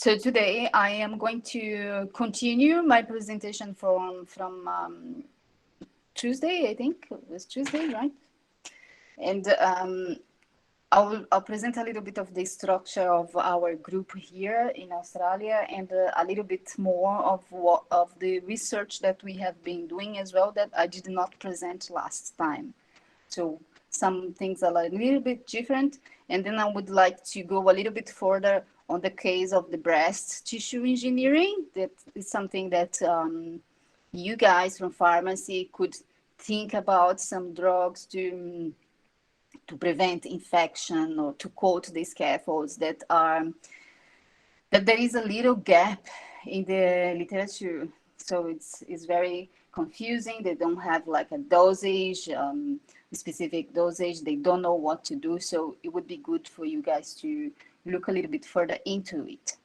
So today I am going to continue my presentation from Tuesday, I think it was Tuesday, right? And I'll present a little bit of the structure of our group here in Australia, and a little bit more of the research that we have been doing as well that I did not present last time. So some things are a little bit different, and then I would like to go a little bit further on the case of the breast tissue engineering. That is something that you guys from pharmacy could think about, some drugs to prevent infection or to coat the scaffolds that there is a little gap in the literature. So it's very confusing. They don't have like a dosage, specific dosage. They don't know what to do. So it would be good for you guys to look a little bit further into it.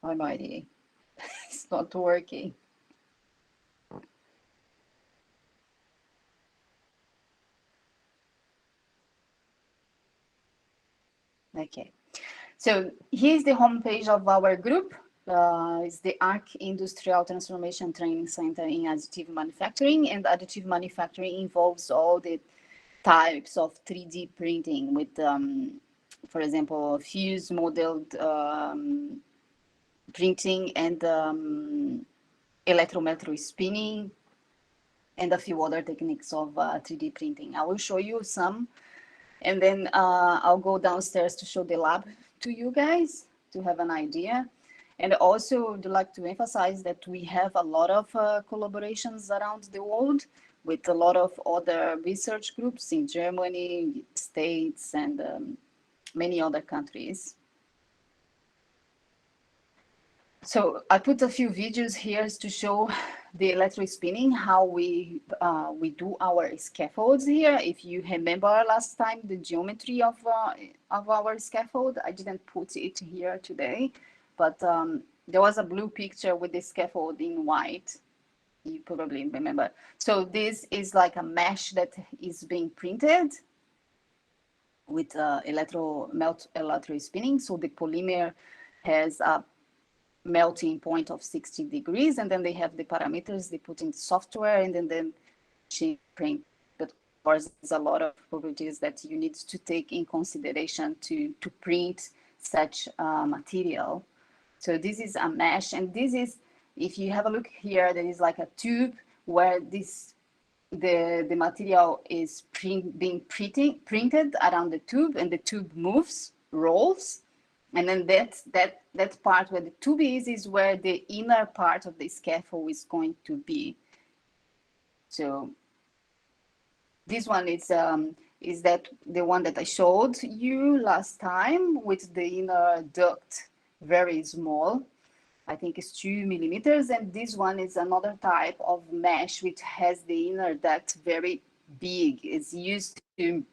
Alrighty, it's not working. Okay, so here's the homepage of our group. It's the ARC Industrial Transformation Training Center in Additive Manufacturing, and additive manufacturing involves all the types of 3D printing with, for example, fused modeled printing and electrometric spinning, and a few other techniques of 3D printing. I will show you some, and then I'll go downstairs to show the lab to you guys to have an idea. And also would like to emphasize that we have a lot of collaborations around the world with a lot of other research groups in Germany, States, and many other countries. So I put a few videos here to show the electrospinning, how we do our scaffolds here. If you remember last time, the geometry of our scaffold, I didn't put it here today, but there was a blue picture with the scaffold in white. You probably remember. So this is like a mesh that is being printed with electrospinning. So the polymer has a melting point of 60 degrees, and then they have the parameters they put in the software, and then she print. But of course, there's a lot of properties that you need to take in consideration to print such material. So this is a mesh, and this is, if you have a look here, there is like a tube where the material is being printed around the tube, and the tube moves, rolls, and then that part where the tube is where the inner part of the scaffold is going to be. So this one is that the one that I showed you last time with the inner duct very small. I think it's 2 millimeters, and this one is another type of mesh which has the inner duct very big. It's used to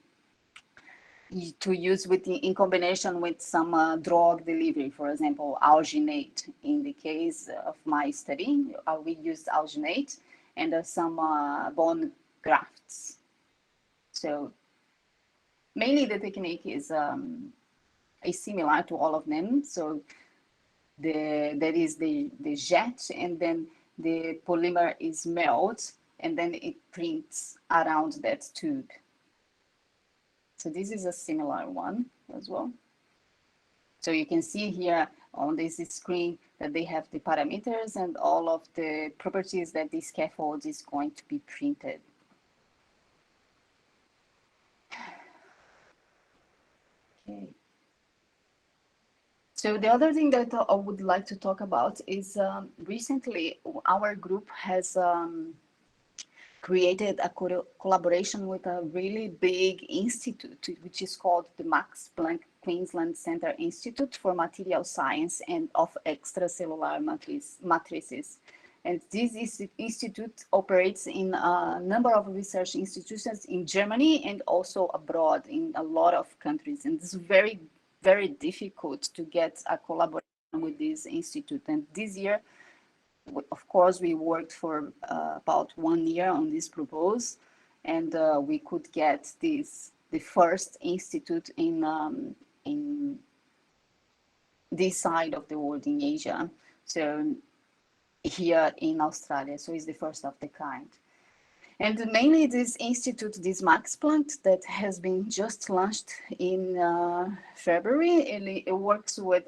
use in combination with some drug delivery, for example, alginate. In the case of my study, we used alginate and some bone grafts. So mainly the technique is similar to all of them. So there is the jet, and then the polymer is melted, and then it prints around that tube. So this is a similar one as well. So you can see here on this screen that they have the parameters and all of the properties that the scaffold is going to be printed. Okay. So the other thing that I would like to talk about is recently our group has created a collaboration with a really big institute, which is called the Max Planck Queensland Center Institute for Material Science and of Extracellular Matrices. And this institute operates in a number of research institutions in Germany and also abroad in a lot of countries. And it's very, very difficult to get a collaboration with this institute. And this year, of course, we worked for about 1 year on this proposal, and we could get the first institute in this side of the world, in Asia, so here in Australia. So it's the first of the kind. And mainly this institute, this Max Planck, that has been just launched in February, and it works with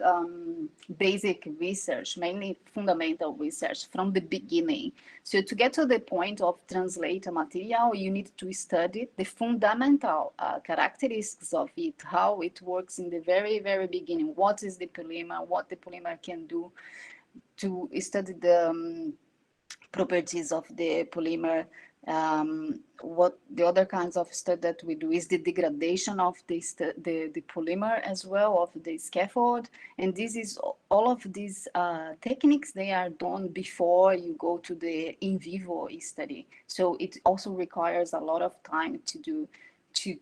basic research, mainly fundamental research from the beginning. So to get to the point of translate a material, you need to study the fundamental characteristics of it, how it works in the very, very beginning. What is the polymer, what the polymer can do, to study the properties of the polymer. What the other kinds of study that we do is the degradation of the polymer as well, of the scaffold. And this is all of these techniques, they are done before you go to the in vivo study. So it also requires a lot of time to do, to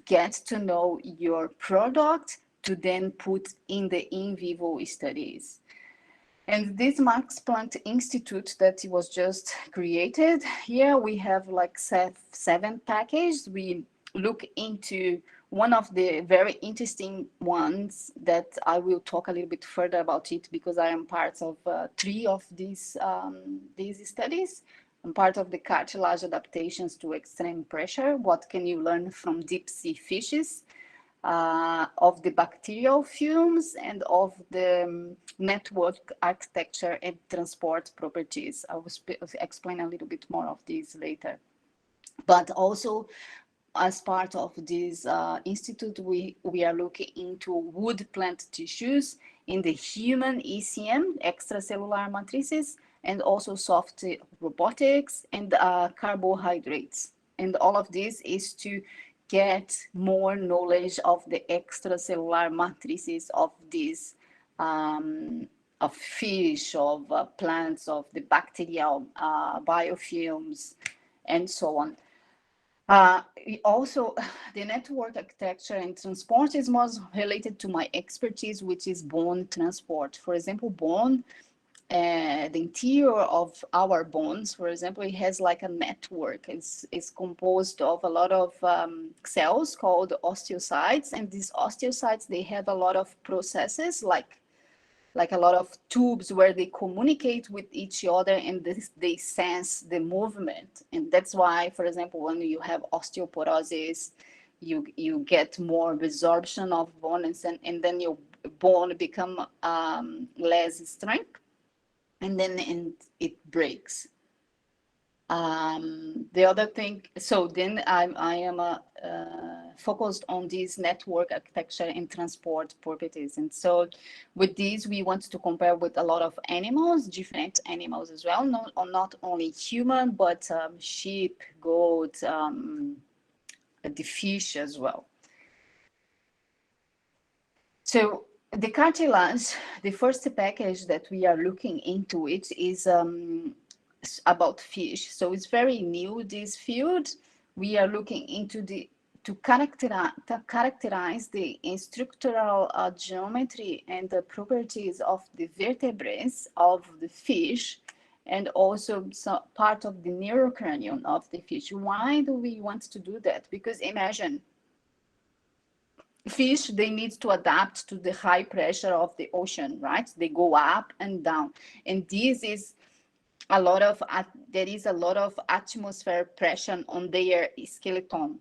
get to know your product, to then put in the in vivo studies. And this Max Planck Institute that was just created, here we have like 7 packages. We look into one of the very interesting ones that I will talk a little bit further about it, because I am part of 3 of these studies. I'm part of the cartilage adaptations to extreme pressure. What can you learn from deep sea fishes? Of the bacterial fumes, and of the network architecture and transport properties. I will explain a little bit more of this later. But also, as part of this institute, we are looking into wood plant tissues in the human ECM, extracellular matrices, and also soft robotics and carbohydrates. And all of this is to get more knowledge of the extracellular matrices of these, of fish, of plants, of the bacterial biofilms, and so on. Also, the network architecture and transport is more related to my expertise, which is bone transport. For example, bone, the interior of our bones, for example, it has like a network. It's composed of a lot of cells called osteocytes, and these osteocytes, they have a lot of processes, like a lot of tubes where they communicate with each other, and they sense the movement. And that's why, for example, when you have osteoporosis, you get more resorption of bones, and then your bone become less strength, and then it breaks. The other thing, so then I am focused on this network architecture and transport properties. And so with these, we want to compare with a lot of animals, different animals as well, not only human, but sheep, goat, the fish as well. So the cartilage, the first package that we are looking into it is about fish. So it's very new, this field. We are looking into to characterize the structural geometry and the properties of the vertebrae of the fish, and also part of the neurocranium of the fish. Why do we want to do that? Because imagine, fish, they need to adapt to the high pressure of the ocean, right? They go up and down. And this is a lot of, there is a lot of atmospheric pressure on their skeleton,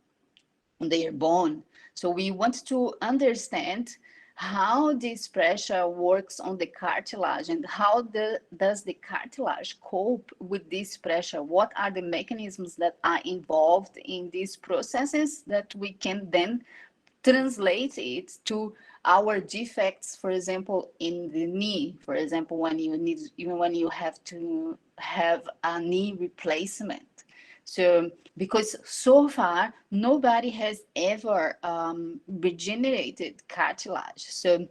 on their bone. So we want to understand how this pressure works on the cartilage, and how does the cartilage cope with this pressure? What are the mechanisms that are involved in these processes that we can then translate it to our defects, for example, in the knee, for example, when you have to have a knee replacement. So, because so far, nobody has ever regenerated cartilage. So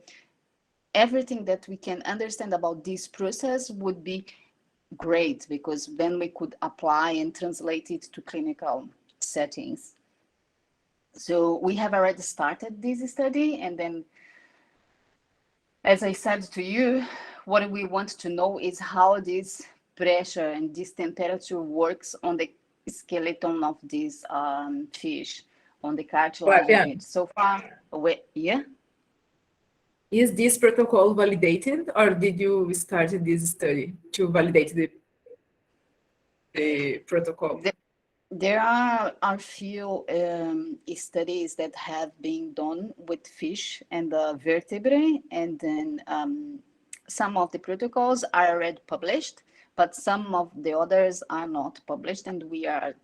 everything that we can understand about this process would be great, because then we could apply and translate it to clinical settings. So we have already started this study, and then, as I said to you, what we want to know is how this pressure and this temperature works on the skeleton of this fish on the cartilage Flavia, of it. So far, yeah. is this protocol validated, or did you start this study to validate the protocol? There are a few studies that have been done with fish and the vertebrae, and then some of the protocols are already published, but some of the others are not published, and we are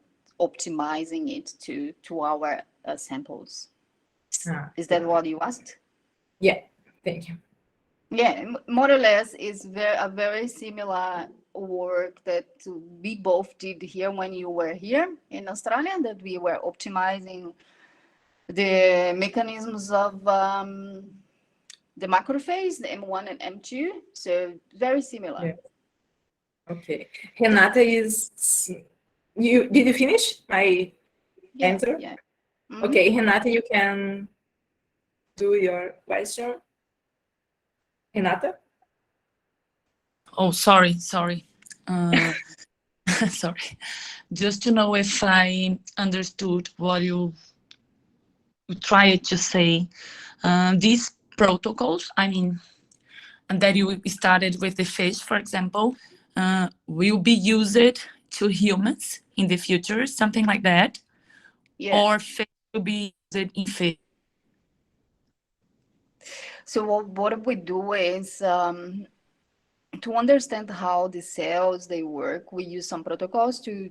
optimizing it to our samples. Is that what you asked? Yeah, thank you. Yeah, more or less is a very similar work that we both did here when you were here in Australia, that we were optimizing the mechanisms of the macrophage, the M1 and M2. So very similar. Yeah. Okay. Renata did you finish my answer? Yeah. Mm-hmm. Okay, Renata, you can do your question. Renata? Oh, sorry. Sorry. Just to know if I understood what you tried to say. These protocols, I mean, and that you started with the fish, for example, will be used to humans in the future, something like that? Yeah. Or fish will be used in fish? So what we do is to understand how the cells they work, we use some protocols to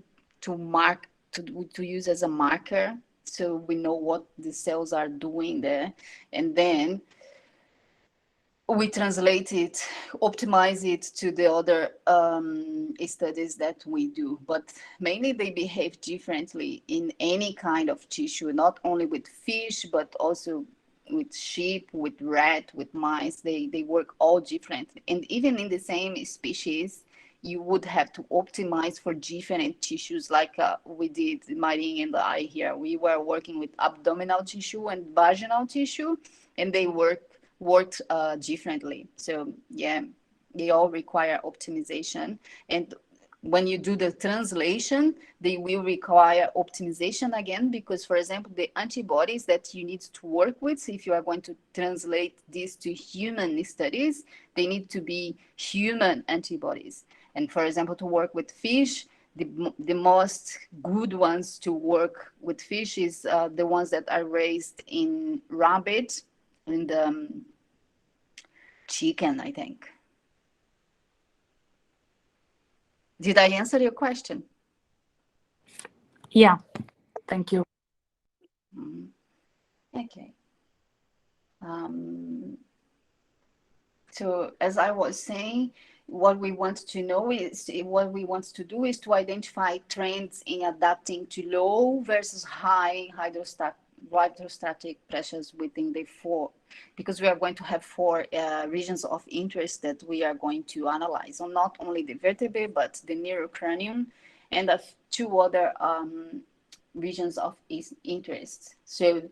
mark to use as a marker, so we know what the cells are doing there, and then we translate it, optimize it to the other studies that we do. But mainly they behave differently in any kind of tissue, not only with fish, but also with sheep, with rat, with mice. They work all differently. And even in the same species, you would have to optimize for different tissues, like we did, Mairim and I here. We were working with abdominal tissue and vaginal tissue, and they worked differently. So yeah, they all require optimization. And when you do the translation, they will require optimization again, because, for example, the antibodies that you need to work with, if you are going to translate this to human studies, they need to be human antibodies. And for example, to work with fish, the most good ones to work with fish is the ones that are raised in rabbit and chicken, I think. Did I answer your question? Yeah, thank you. Okay. So as I was saying, what we want to do is to identify trends in adapting to low versus high hydrostatic pressures within the four, because we are going to have four regions of interest that we are going to analyze, on not only the vertebrae, but the neurocranium and two other regions of interest. So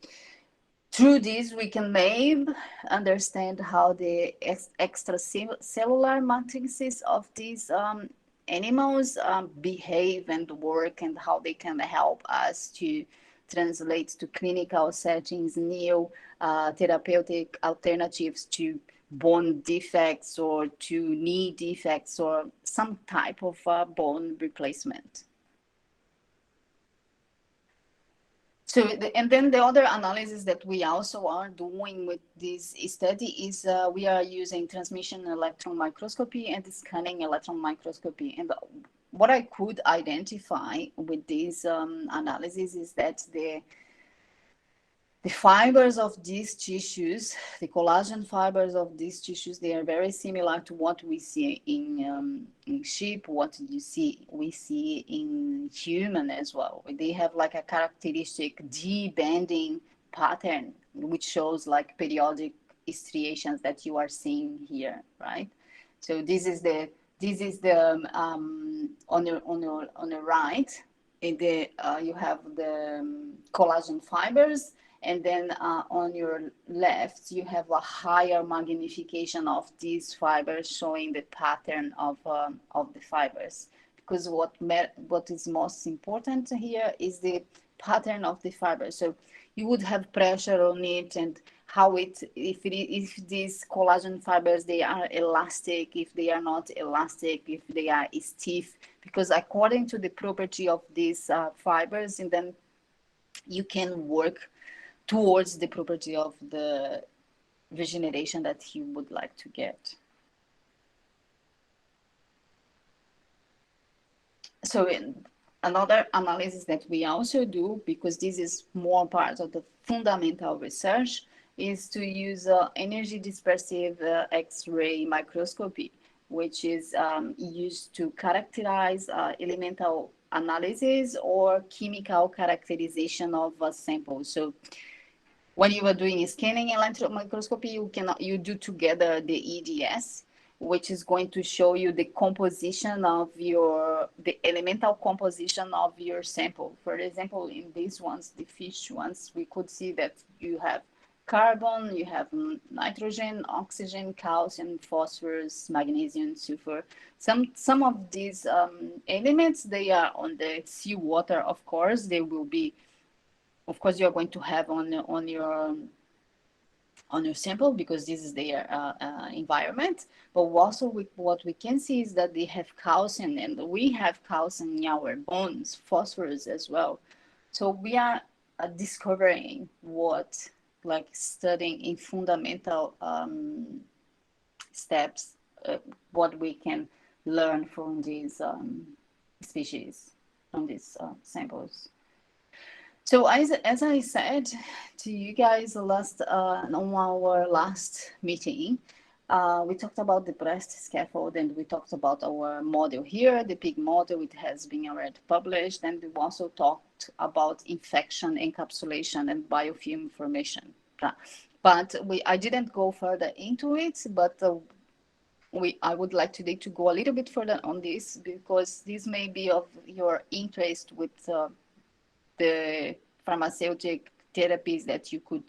through this, we can maybe understand how the extracellular matrices of these animals behave and work, and how they can help us to translate to clinical settings, new therapeutic alternatives to bone defects or to knee defects or some type of bone replacement. So, and then the other analysis that we also are doing with this study is we are using transmission electron microscopy and scanning electron microscopy. And what I could identify with this analysis is that the fibers of these tissues, the collagen fibers of these tissues, they are very similar to what we see in sheep, what we see in human as well. They have like a characteristic D-bending pattern, which shows like periodic striations that you are seeing here, right? So this is the on the right, you have the collagen fibers. And then on your left, you have a higher magnification of these fibers, showing the pattern of the fibers. because what is most important here is the pattern of the fiber. So you would have pressure on it, and how if these collagen fibers, they are elastic, if they are not elastic, if they are stiff, because according to the property of these fibers, and then you can work towards the property of the regeneration that you would like to get. So another analysis that we also do, because this is more part of the fundamental research, is to use energy dispersive X-ray microscopy, which is used to characterize elemental analysis or chemical characterization of a sample. So when you are doing scanning electron microscopy, you do together the EDS, which is going to show you the composition of the elemental composition of your sample. For example, in these ones, the fish ones, we could see that you have carbon, you have nitrogen, oxygen, calcium, phosphorus, magnesium, sulfur. Some of these elements, they are on the seawater, of course. They will be, of course, you're going to have on your sample, because this is their environment. But also what we can see is that they have calcium, and we have calcium in our bones, phosphorus as well. So we are discovering what, like studying in fundamental steps, what we can learn from these species, from these samples. So as I said to you guys on our last meeting, we talked about the breast scaffold, and we talked about our model here, the pig model. It has been already published, and we also talked about infection, encapsulation, and biofilm formation. But I didn't go further into it, but I would like today to go a little bit further on this, because this may be of your interest with the pharmaceutic therapies that you could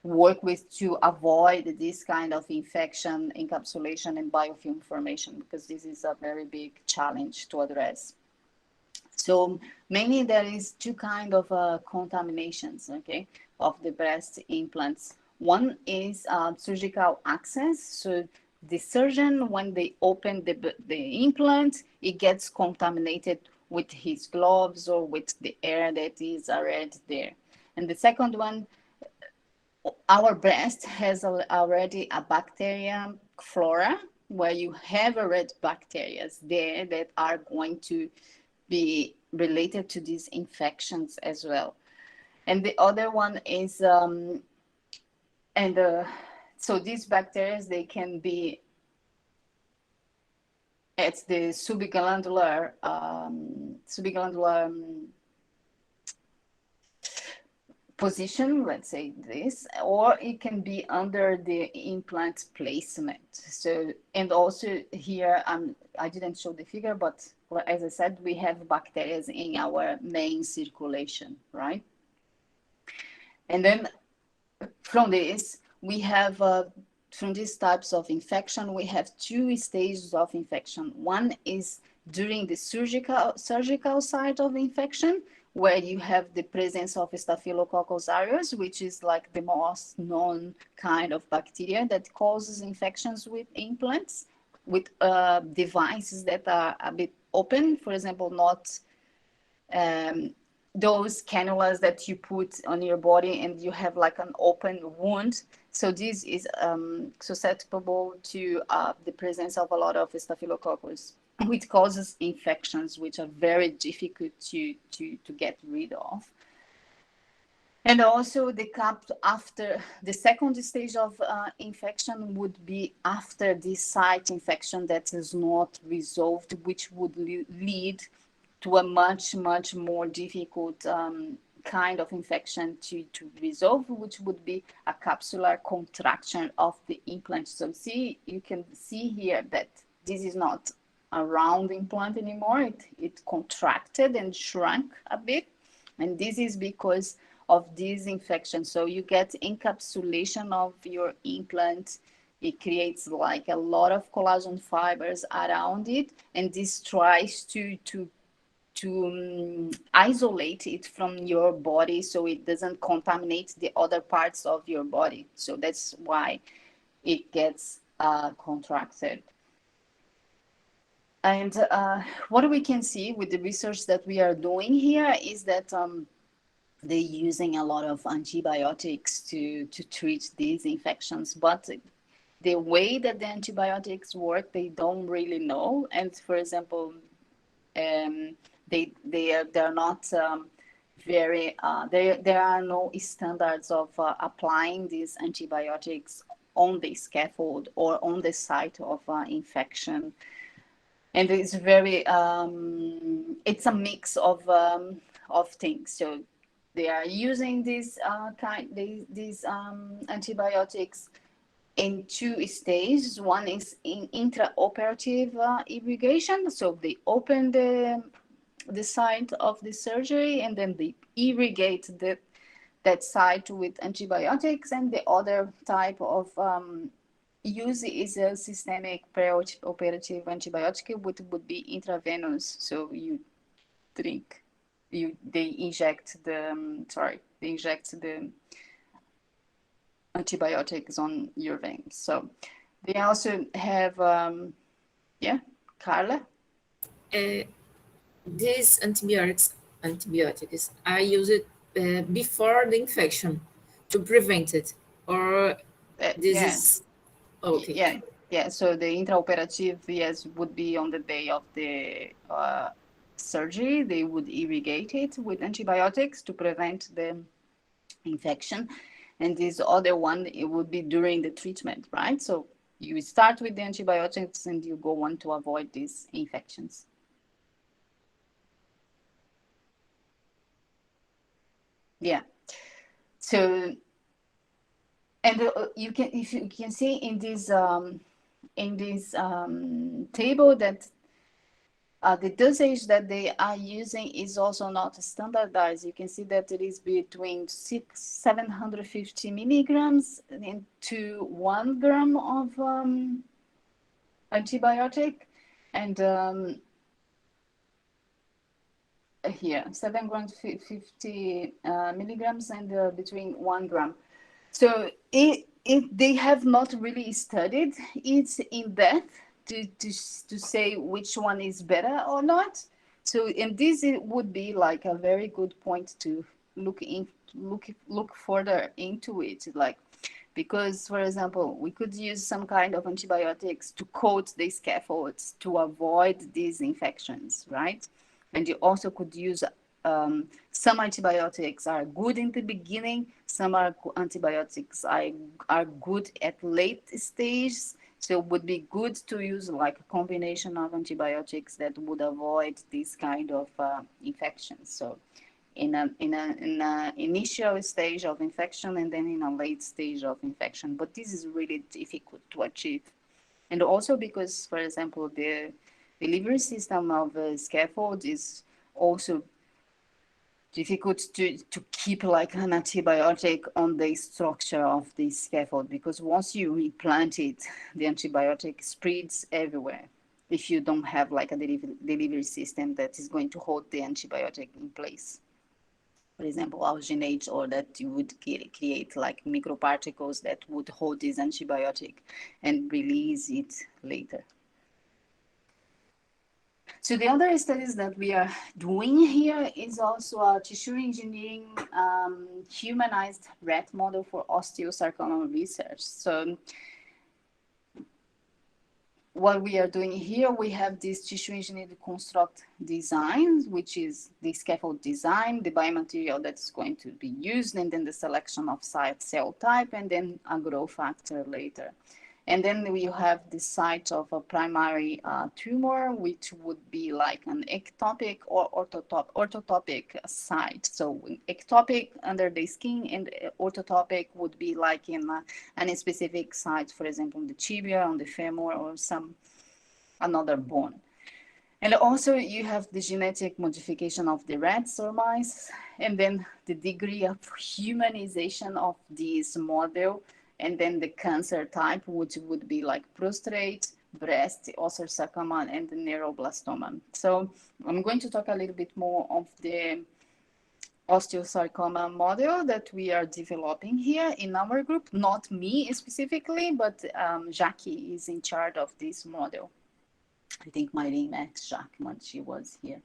work with to avoid this kind of infection, encapsulation, and biofilm formation, because this is a very big challenge to address. So mainly there is two kinds of contaminations, okay, of the breast implants. One is surgical access. So the surgeon, when they open the implant, it gets contaminated with his gloves or with the air that is already there. And the second one, our breast has already a bacterium flora, where you have already bacteria there that are going to be related to these infections as well. And the other one is, so these bacteria, they can be at the subglandular position, let's say this, or it can be under the implant placement. So, and also here, I didn't show the figure, but as I said, we have bacteria in our main circulation, right? And then from this, we have, from these types of infection, we have two stages of infection. One is during the surgical side of infection, where you have the presence of Staphylococcus aureus, which is like the most known kind of bacteria that causes infections with implants, with devices that are a bit open, for example, not those cannulas that you put on your body and you have like an open wound. So this is susceptible to the presence of a lot of Staphylococcus, which causes infections which are very difficult to get rid of. And also after the second stage of infection would be after this site infection that is not resolved, which would lead to a much more difficult kind of infection to resolve, which would be a capsular contraction of the implant. So you can see here that this is not a round implant anymore. It contracted and shrunk a bit, and this is because of this infection. So you get encapsulation of your implant it creates like a lot of collagen fibers around it, and this tries to isolate it from your body so it doesn't contaminate the other parts of your body. So that's why it gets contracted. And what we can see with the research that we are doing here is that they're using a lot of antibiotics to treat these infections, but the way that the antibiotics work, they don't really know. And for example, they're not very there are no standards of applying these antibiotics on the scaffold or on the site of infection, and it's very it's a mix of things. So they are using these antibiotics in two stages. One is in intraoperative irrigation. So they open the site of the surgery and then they irrigate that site with antibiotics. And the other type of use is a systemic preoperative antibiotic, which would be intravenous. So you drink, they inject the antibiotics on your veins. So they also have, Carla? These antibiotics are used before the infection to prevent it, or this is okay? Yeah. So the intraoperative, yes, would be on the day of the surgery. They would irrigate it with antibiotics to prevent the infection. And this other one, it would be during the treatment, right? So you start with the antibiotics and you go on to avoid these infections. Yeah. So, and if you can see in this table that the dosage that they are using is also not standardized. You can see that it is between 750 milligrams into 1 gram of antibiotic, and here 750 milligrams and between 1 gram. So they have not really studied it in depth to say which one is better or not. So, and this would be like a very good point to look further into it, like, because, for example, we could use some kind of antibiotics to coat the scaffolds to avoid these infections, right? And you also could use some antibiotics are good in the beginning, some antibiotics are good at late stages. So it would be good to use like a combination of antibiotics that would avoid this kind of infections. So in an initial stage of infection and then in a late stage of infection. But this is really difficult to achieve. And also because, for example, the delivery system of a scaffold is also difficult to keep like an antibiotic on the structure of the scaffold, because once you implant it, the antibiotic spreads everywhere if you don't have like a delivery system that is going to hold the antibiotic in place. For example, alginate, or that you would create like microparticles that would hold this antibiotic and release it later. So the other studies that we are doing here is also a tissue engineering humanized rat model for osteosarcoma research. So what we are doing here, we have this tissue engineered construct design, which is the scaffold design, the biomaterial that's going to be used, and then the selection of cell type, and then a growth factor later. And then we have the site of a primary tumor, which would be like an ectopic or orthotopic site. So ectopic under the skin, and orthotopic would be like in any specific site, for example, on the tibia, on the femur, or another bone. And also you have the genetic modification of the rats or mice, and then the degree of humanization of this model And then the cancer type, which would be like prostate, breast, osteosarcoma, and the neuroblastoma. So I'm going to talk a little bit more of the osteosarcoma model that we are developing here in our group. Not me specifically, but Jackie is in charge of this model. I think Mairim met Jacques when she was here.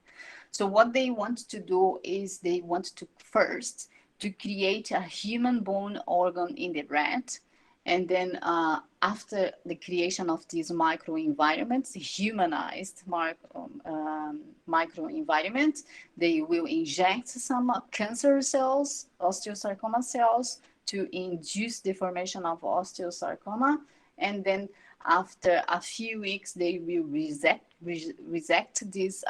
So what they want to do is they want to first to create a human bone organ in the rat. And then after the creation of these microenvironments, humanized microenvironment, they will inject some cancer cells, osteosarcoma cells, to induce the formation of osteosarcoma. And then after a few weeks, they will resect this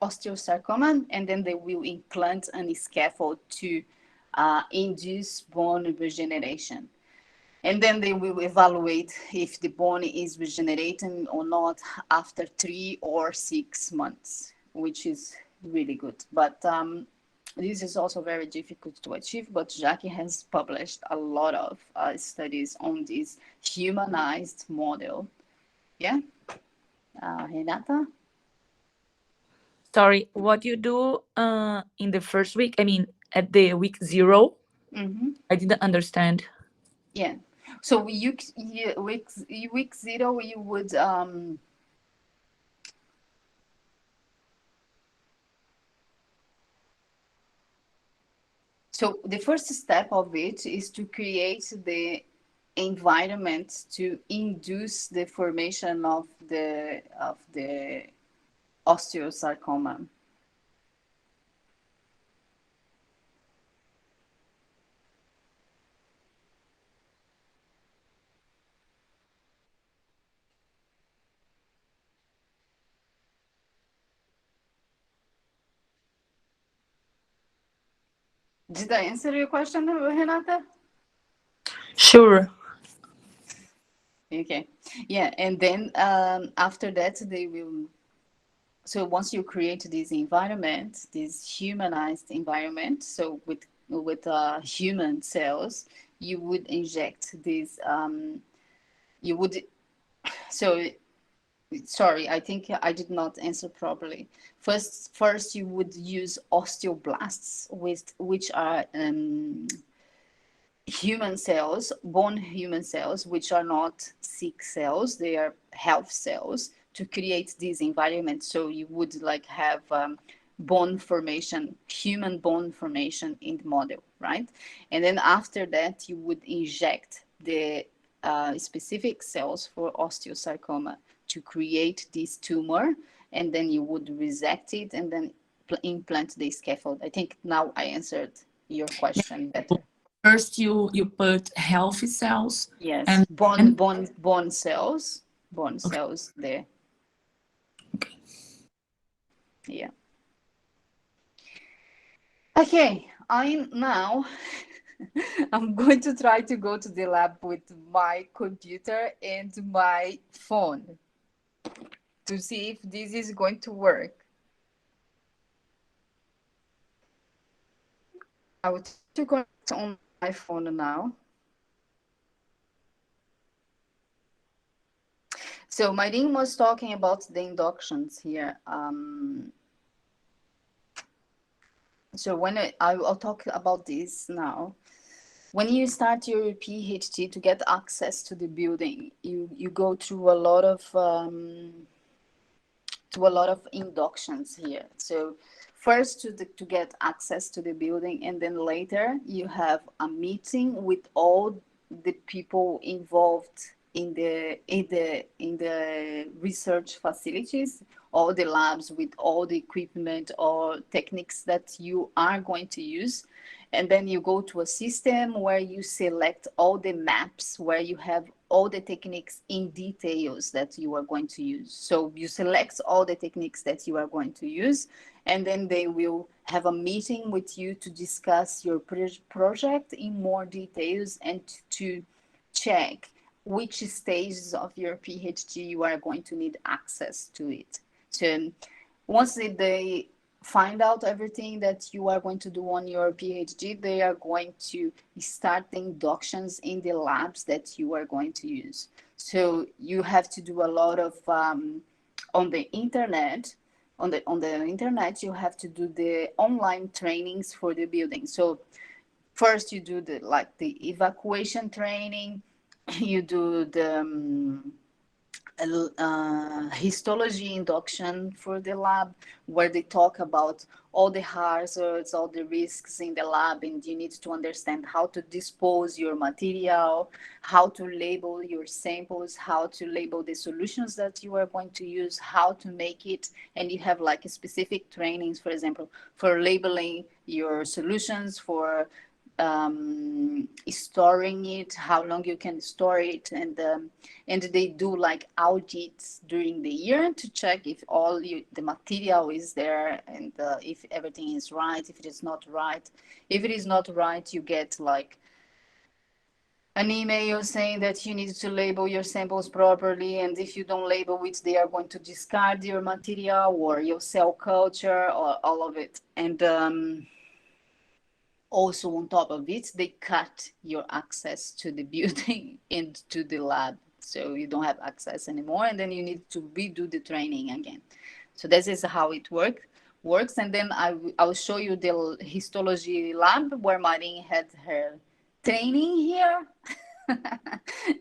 osteosarcoma, and then they will implant a scaffold to induce bone regeneration. And then they will evaluate if the bone is regenerating or not after 3 or 6 months, which is really good. But this is also very difficult to achieve, but Jackie has published a lot of studies on this humanized model. Yeah? Renata? Sorry, what you do in the first week? I mean, at the week 0? Mm-hmm. I didn't understand. Yeah. So week 0, you would so the first step of it is to create the environment to induce the formation of the osteosarcoma. Did I answer your question, Renata? Sure. Okay. Yeah, and then after that, they will. So once you create this environment, this humanized environment, so with human cells, you would inject this. You would. So sorry, I think I did not answer properly. First you would use osteoblasts, which are human cells, bone human cells, which are not sick cells, they are health cells, to create this environment. So you would like have bone formation, human bone formation in the model, right? And then after that, you would inject the specific cells for osteosarcoma to create this tumor, and then you would resect it and then implant the scaffold. I think now I answered your question better. First, you put healthy cells. Yes, And bone cells, Okay. cells there. Okay. Yeah. Okay, I'm now. I'm going to try to go to the lab with my computer and my phone to see if this is going to work. I will try to connect on my phone now. So Mairim was talking about the inductions here. So when I'll talk about this now. When you start your PhD, to get access to the building, you go through a lot of inductions here. So first to get access to the building, and then later you have a meeting with all the people involved in the research facilities, all the labs with all the equipment or techniques that you are going to use. And then you go to a system where you select all the maps, where you have all the techniques in details that you are going to use. So you select all the techniques that you are going to use, and then they will have a meeting with you to discuss your project in more details and to check which stages of your PhD you are going to need access to it. So once they find out everything that you are going to do on your PhD, they are going to start the inductions in the labs that you are going to use. So you have to do a lot of on the internet. On the internet, you have to do the online trainings for the building. So first you do the evacuation training, you do the histology induction for the lab, where they talk about all the hazards, all the risks in the lab, and you need to understand how to dispose your material, how to label your samples, how to label the solutions that you are going to use, how to make it. And you have like specific trainings, for example, for labeling your solutions, for storing it, how long you can store it, and they do like audits during the year to check if the material is there, and if everything is right, if it is not right. If it is not right, you get like an email saying that you need to label your samples properly, and if you don't label it, they are going to discard your material or your cell culture or all of it. And also, on top of it, they cut your access to the building and to the lab. So you don't have access anymore, and then you need to redo the training again. So this is how it works. And then I'll show you the histology lab where Mairim had her training here.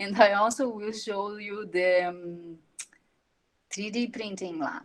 And I also will show you the 3D printing lab.